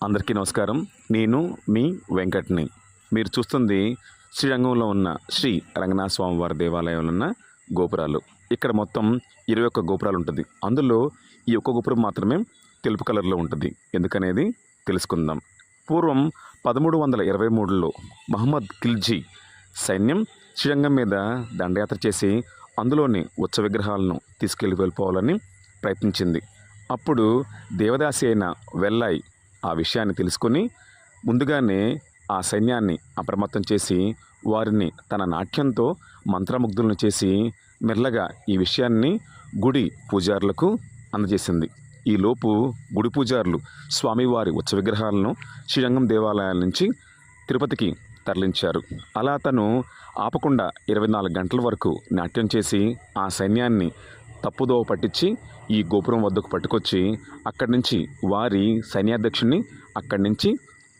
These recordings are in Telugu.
అందరికీ నమస్కారం. నేను మీ వెంకట్ని. మీరు చూస్తుంది శ్రీరంగంలో ఉన్న శ్రీ రంగనాథ స్వామి వారి దేవాలయంలో ఉన్న గోపురాలు. ఇక్కడ మొత్తం 21 గోపురాలు ఉంటుంది. అందులో ఈ ఒక్క గోపురం మాత్రమే తెలుపు కలర్లో ఉంటుంది. ఎందుకనేది తెలుసుకుందాం. పూర్వం 1323లో మహమ్మద్ ఖిల్జీ సైన్యం శ్రీరంగం మీద దండయాత్ర చేసి అందులోని ఉత్సవ విగ్రహాలను వెళ్ళిపోవాలని ప్రయత్నించింది. అప్పుడు దేవదాసి అయిన వెల్లాయి ఆ విషయాన్ని తెలుసుకొని ముందుగానే ఆ సైన్యాన్ని అప్రమత్తం చేసి వారిని తన నాట్యంతో మంత్రముగ్ధులను చేసి మెల్లగా ఈ విషయాన్ని గుడి పూజారులకు అందజేసింది. ఈలోపు గుడి పూజారులు స్వామివారి ఉత్సవ విగ్రహాలను శ్రీరంగం దేవాలయాల నుంచి తిరుపతికి తరలించారు. అలా తను ఆపకుండా 24 గంటల వరకు నాట్యం చేసి ఆ సైన్యాన్ని తప్పుదోవ పట్టించి ఈ గోపురం వద్దకు పట్టుకొచ్చి అక్కడి నుంచి వారి సైన్యాధ్యక్షుడిని అక్కడి నుంచి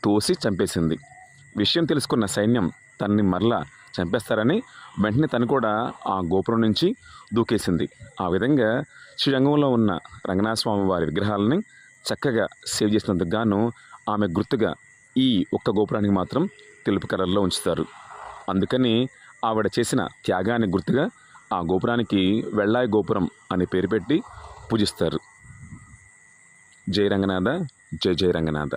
తోసి చంపేసింది. విషయం తెలుసుకున్న సైన్యం తనని మరలా చంపేస్తారని వెంటనే తను కూడా ఆ గోపురం నుంచి దూకేసింది. ఆ విధంగా శ్రీరంగంలో ఉన్న రంగనాథ స్వామి వారి విగ్రహాలని చక్కగా సేవ్ చేసినందుకు గాను ఆమె గుర్తుగా ఈ ఒక్క గోపురానికి మాత్రం తెలుపు కలర్లో ఉంచుతారు. అందుకని ఆవిడ చేసిన త్యాగానికి గుర్తుగా ఆ గోపురానికి వెల్లాయి గోపురం అని పేరు పెట్టి పూజిస్తారు. జై రంగనాథ, జై జై రంగనాథ.